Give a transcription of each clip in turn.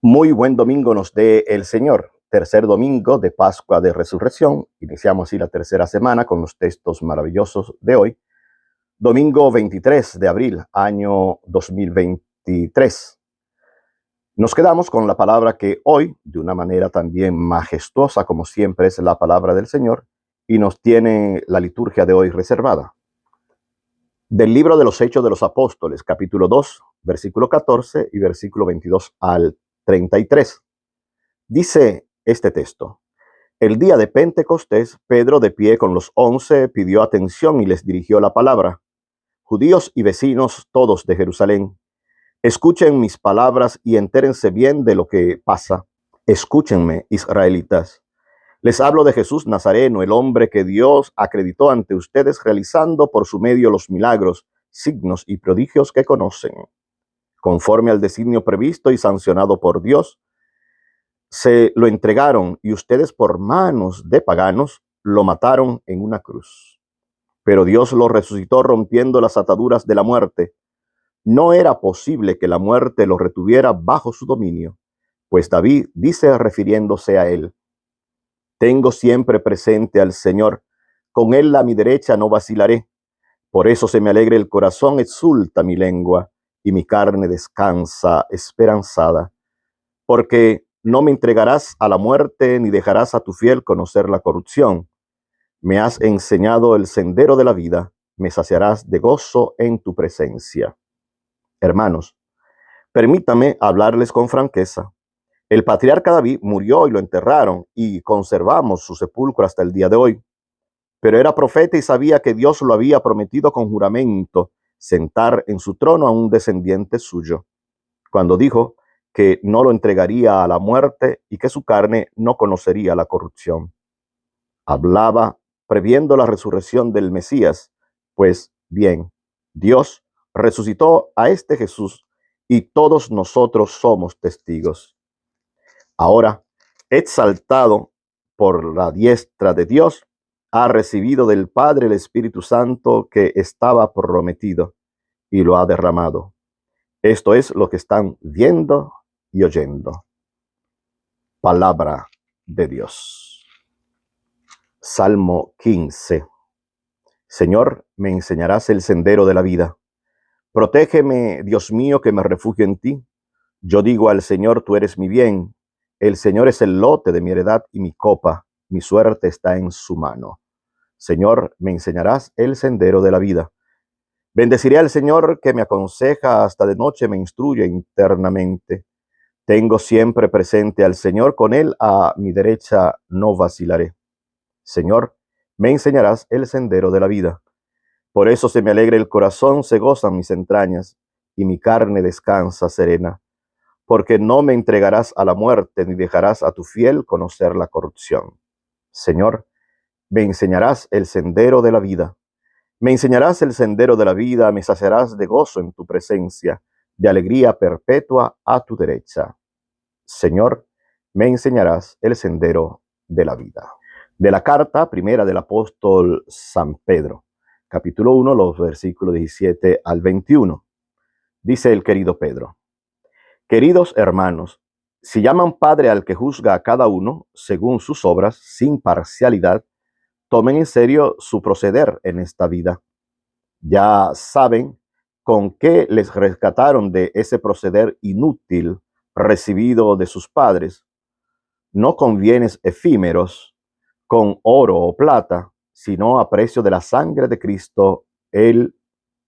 Muy buen domingo nos dé el Señor. Tercer domingo de Pascua de Resurrección. Iniciamos así la tercera semana con los textos maravillosos de hoy. Domingo 23 de abril, año 2023. Nos quedamos con la palabra que hoy, de una manera también majestuosa, como siempre es la palabra del Señor, y nos tiene la liturgia de hoy reservada. Del libro de los Hechos de los Apóstoles, capítulo 2, versículo 14 y versículo 22 al 33. Dice este texto: el día de Pentecostés, Pedro, de pie con los 11, pidió atención y les dirigió la palabra. Judíos y vecinos todos de Jerusalén, escuchen mis palabras y entérense bien de lo que pasa. Escúchenme, israelitas. Les hablo de Jesús Nazareno, el hombre que Dios acreditó ante ustedes realizando por su medio los milagros, signos y prodigios que conocen. Conforme al designio previsto y sancionado por Dios, se lo entregaron y ustedes por manos de paganos lo mataron en una cruz. Pero Dios lo resucitó rompiendo las ataduras de la muerte. No era posible que la muerte lo retuviera bajo su dominio, pues David dice refiriéndose a él: tengo siempre presente al Señor, con él a mi derecha no vacilaré. Por eso se me alegra el corazón, exulta mi lengua, y mi carne descansa esperanzada. Porque no me entregarás a la muerte, ni dejarás a tu fiel conocer la corrupción. Me has enseñado el sendero de la vida, me saciarás de gozo en tu presencia. Hermanos, permítame hablarles con franqueza. El patriarca David murió y lo enterraron, y conservamos su sepulcro hasta el día de hoy. Pero era profeta y sabía que Dios lo había prometido con juramento, sentar en su trono a un descendiente suyo, cuando dijo que no lo entregaría a la muerte y que su carne no conocería la corrupción. Hablaba previendo la resurrección del Mesías, pues bien, Dios resucitó a este Jesús y todos nosotros somos testigos. Ahora, exaltado por la diestra de Dios, ha recibido del Padre el Espíritu Santo que estaba prometido y lo ha derramado. Esto es lo que están viendo y oyendo. Palabra de Dios. Salmo 15. Señor, me enseñarás el sendero de la vida. Protégeme, Dios mío, que me refugio en ti. Yo digo al Señor, tú eres mi bien. El Señor es el lote de mi heredad y mi copa. Mi suerte está en su mano. Señor, me enseñarás el sendero de la vida. Bendeciré al Señor que me aconseja, hasta de noche me instruye internamente. Tengo siempre presente al Señor, con él a mi derecha no vacilaré. Señor, me enseñarás el sendero de la vida. Por eso se me alegra el corazón, se gozan mis entrañas, y mi carne descansa serena. Porque no me entregarás a la muerte, ni dejarás a tu fiel conocer la corrupción. Señor, me enseñarás el sendero de la vida. Me enseñarás el sendero de la vida, me saciarás de gozo en tu presencia, de alegría perpetua a tu derecha. Señor, me enseñarás el sendero de la vida. De la carta primera del apóstol San Pedro, capítulo 1, los versículos 17 al 21. Dice el querido Pedro: queridos hermanos, si llaman padre al que juzga a cada uno según sus obras, sin parcialidad, tomen en serio su proceder en esta vida. Ya saben con qué les rescataron de ese proceder inútil recibido de sus padres, no con bienes efímeros, con oro o plata, sino a precio de la sangre de Cristo, el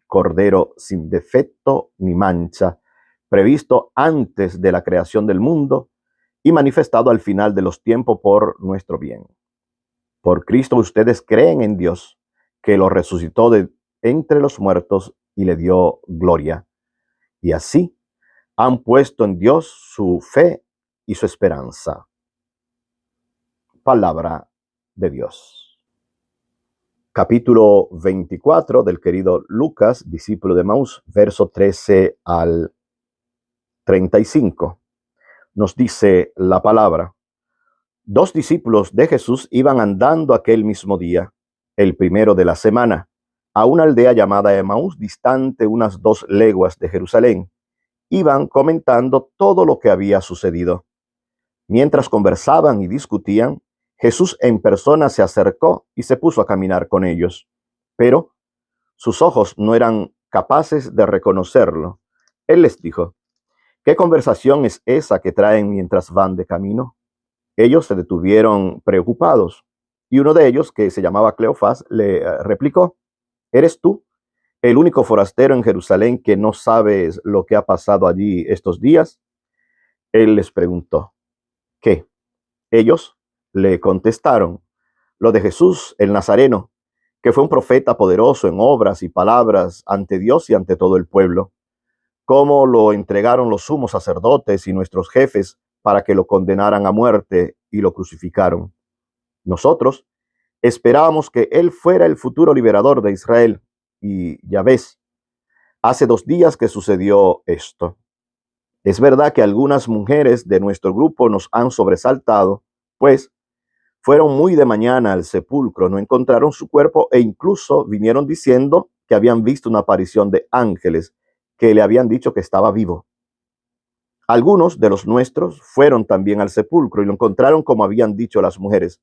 Cordero sin defecto ni mancha, previsto antes de la creación del mundo y manifestado al final de los tiempos por nuestro bien. Por Cristo ustedes creen en Dios, que lo resucitó de entre los muertos y le dio gloria. Y así han puesto en Dios su fe y su esperanza. Palabra de Dios. Capítulo 24 del querido Lucas, discípulo de Emaús, verso 13 al 35. Nos dice la palabra: dos discípulos de Jesús iban andando aquel mismo día, el primero de la semana, a una aldea llamada Emaús, distante unas 2 leguas de Jerusalén, iban comentando todo lo que había sucedido. Mientras conversaban y discutían, Jesús en persona se acercó y se puso a caminar con ellos, pero sus ojos no eran capaces de reconocerlo. Él les dijo: ¿qué conversación es esa que traen mientras van de camino? Ellos se detuvieron preocupados, y uno de ellos, que se llamaba Cleofás, le replicó: ¿eres tú el único forastero en Jerusalén que no sabes lo que ha pasado allí estos días? Él les preguntó: ¿qué? Ellos le contestaron: lo de Jesús el Nazareno, que fue un profeta poderoso en obras y palabras ante Dios y ante todo el pueblo. Cómo lo entregaron los sumos sacerdotes y nuestros jefes para que lo condenaran a muerte y lo crucificaron. Nosotros esperábamos que él fuera el futuro liberador de Israel, y ya ves, hace 2 días que sucedió esto. Es verdad que algunas mujeres de nuestro grupo nos han sobresaltado, pues fueron muy de mañana al sepulcro, no encontraron su cuerpo e incluso vinieron diciendo que habían visto una aparición de ángeles que le habían dicho que estaba vivo. Algunos de los nuestros fueron también al sepulcro y lo encontraron como habían dicho las mujeres,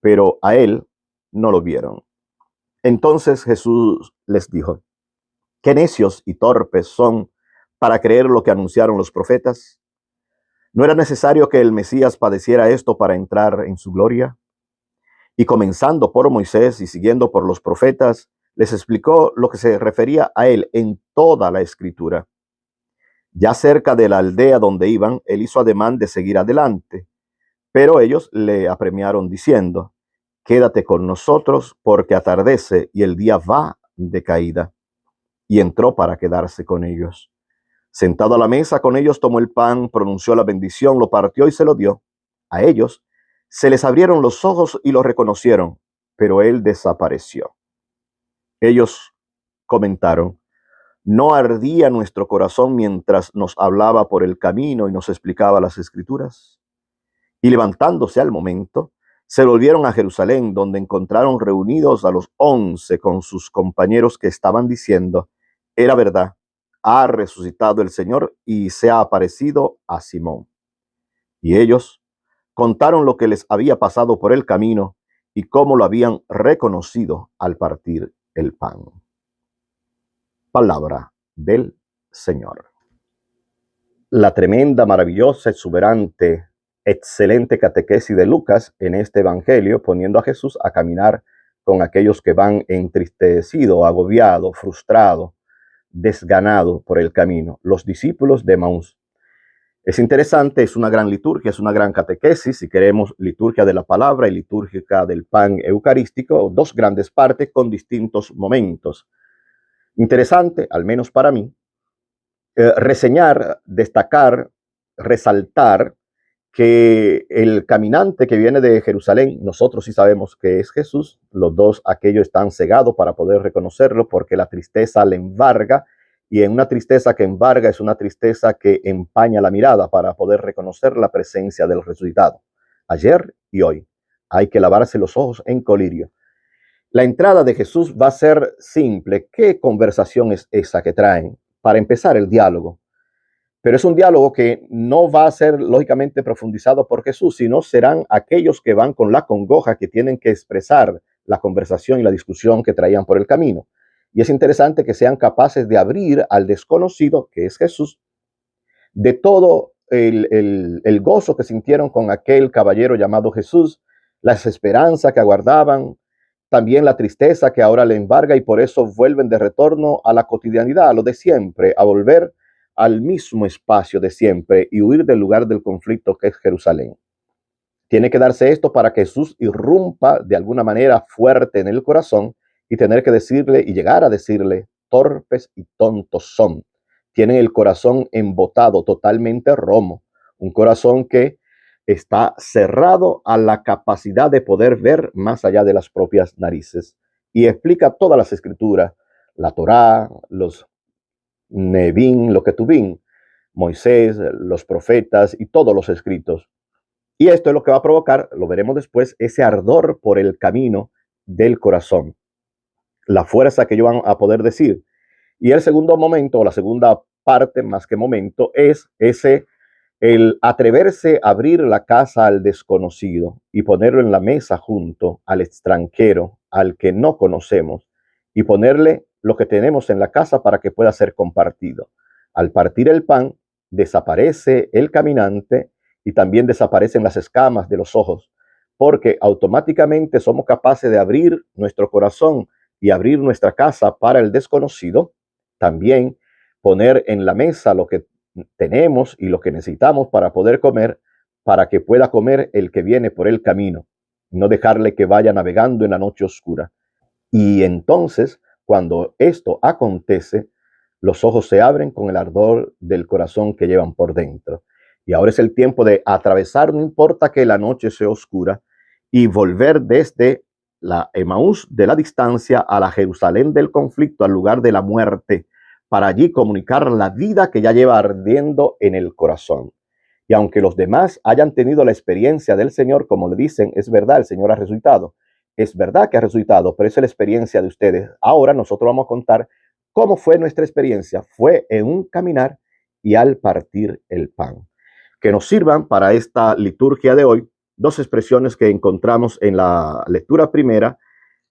pero a él no lo vieron. Entonces Jesús les dijo: qué necios y torpes son para creer lo que anunciaron los profetas. ¿No era necesario que el Mesías padeciera esto para entrar en su gloria? Y comenzando por Moisés y siguiendo por los profetas, les explicó lo que se refería a él en toda la escritura. Ya cerca de la aldea donde iban, él hizo ademán de seguir adelante, pero ellos le apremiaron diciendo: quédate con nosotros porque atardece y el día va de caída. Y entró para quedarse con ellos. Sentado a la mesa con ellos, tomó el pan, pronunció la bendición, lo partió y se lo dio. A ellos se les abrieron los ojos y lo reconocieron, pero él desapareció. Ellos comentaron: ¿no ardía nuestro corazón mientras nos hablaba por el camino y nos explicaba las escrituras? Y levantándose al momento, se volvieron a Jerusalén, donde encontraron reunidos a los 11 con sus compañeros, que estaban diciendo: era verdad, ha resucitado el Señor y se ha aparecido a Simón. Y ellos contaron lo que les había pasado por el camino y cómo lo habían reconocido al partir el pan. Palabra del Señor. La tremenda, maravillosa, exuberante, excelente catequesis de Lucas en este evangelio, poniendo a Jesús a caminar con aquellos que van entristecidos, agobiados, frustrados, desganados por el camino, los discípulos de Emaús. Es interesante, es una gran liturgia, es una gran catequesis, si queremos, liturgia de la palabra y liturgia del pan eucarístico, 2 grandes partes con distintos momentos. Interesante, al menos para mí, reseñar, destacar, resaltar que el caminante que viene de Jerusalén, nosotros sí sabemos que es Jesús. Los dos, aquellos están cegados para poder reconocerlo, porque la tristeza le embarga, y en una tristeza que embarga es una tristeza que empaña la mirada para poder reconocer la presencia del resucitado. Ayer y hoy hay que lavarse los ojos en colirio. La entrada de Jesús va a ser simple. ¿Qué conversación es esa que traen? Para empezar, el diálogo. Pero es un diálogo que no va a ser lógicamente profundizado por Jesús, sino serán aquellos que van con la congoja, que tienen que expresar la conversación y la discusión que traían por el camino. Y es interesante que sean capaces de abrir al desconocido, que es Jesús, de todo el gozo que sintieron con aquel caballero llamado Jesús, las esperanzas que aguardaban, también la tristeza que ahora le embarga, y por eso vuelven de retorno a la cotidianidad, a lo de siempre, a volver al mismo espacio de siempre y huir del lugar del conflicto que es Jerusalén. Tiene que darse esto para que Jesús irrumpa de alguna manera fuerte en el corazón y tener que decirle y llegar a decirle: torpes y tontos son. Tienen el corazón embotado, totalmente romo, un corazón que está cerrado a la capacidad de poder ver más allá de las propias narices. Y explica todas las escrituras, la Torá, los Nebín, lo que Ketubín, Moisés, los profetas y todos los escritos. Y esto es lo que va a provocar, lo veremos después, ese ardor por el camino del corazón, la fuerza que ellos van a poder decir. Y el segundo momento, o la segunda parte más que momento, es el atreverse a abrir la casa al desconocido y ponerlo en la mesa junto al extranjero, al que no conocemos, y ponerle lo que tenemos en la casa para que pueda ser compartido. Al partir el pan, desaparece el caminante y también desaparecen las escamas de los ojos, porque automáticamente somos capaces de abrir nuestro corazón y abrir nuestra casa para el desconocido, también poner en la mesa lo que tenemos y lo que necesitamos para poder comer, para que pueda comer el que viene por el camino, no dejarle que vaya navegando en la noche oscura. Y entonces, cuando esto acontece, los ojos se abren con el ardor del corazón que llevan por dentro. Y ahora es el tiempo de atravesar, no importa que la noche sea oscura, y volver desde la Emaús de la distancia a la Jerusalén del conflicto, al lugar de la muerte, para allí comunicar la vida que ya lleva ardiendo en el corazón. Y aunque los demás hayan tenido la experiencia del Señor, como le dicen, es verdad, el Señor ha resucitado. Es verdad que ha resucitado, pero esa es la experiencia de ustedes. Ahora nosotros vamos a contar cómo fue nuestra experiencia. Fue en un caminar y al partir el pan. Que nos sirvan para esta liturgia de hoy dos expresiones que encontramos en la lectura primera,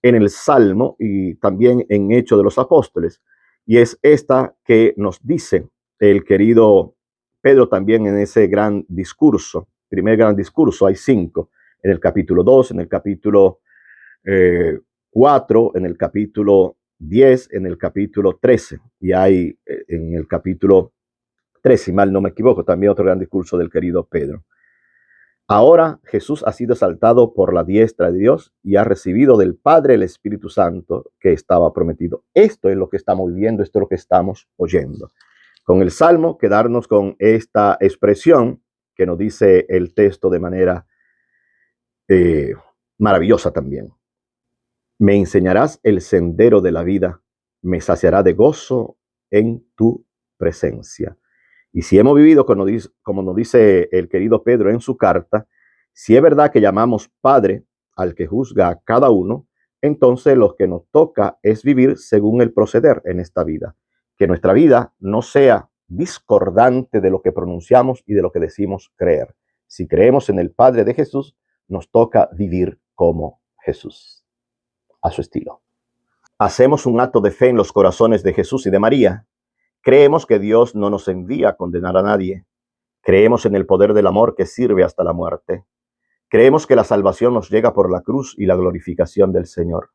en el Salmo y también en Hechos de los Apóstoles. Y es esta que nos dice el querido Pedro también en ese gran discurso, primer gran discurso, hay 5, en el capítulo 2, en el capítulo 4, en el capítulo 10, en el capítulo 13, y hay en el capítulo 13, si mal no me equivoco, también otro gran discurso del querido Pedro. Ahora Jesús ha sido exaltado por la diestra de Dios y ha recibido del Padre el Espíritu Santo que estaba prometido. Esto es lo que estamos viviendo, esto es lo que estamos oyendo. Con el Salmo, quedarnos con esta expresión que nos dice el texto de manera maravillosa también. Me enseñarás el sendero de la vida, me saciará de gozo en tu presencia. Y si hemos vivido, como nos dice el querido Pedro en su carta, si es verdad que llamamos Padre al que juzga a cada uno, entonces lo que nos toca es vivir según el proceder en esta vida. Que nuestra vida no sea discordante de lo que pronunciamos y de lo que decimos creer. Si creemos en el Padre de Jesús, nos toca vivir como Jesús, a su estilo. Hacemos un acto de fe en los corazones de Jesús y de María. Creemos que Dios no nos envía a condenar a nadie. Creemos en el poder del amor que sirve hasta la muerte. Creemos que la salvación nos llega por la cruz y la glorificación del Señor.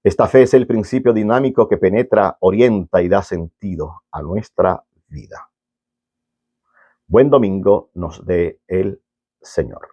Esta fe es el principio dinámico que penetra, orienta y da sentido a nuestra vida. Buen domingo nos dé el Señor.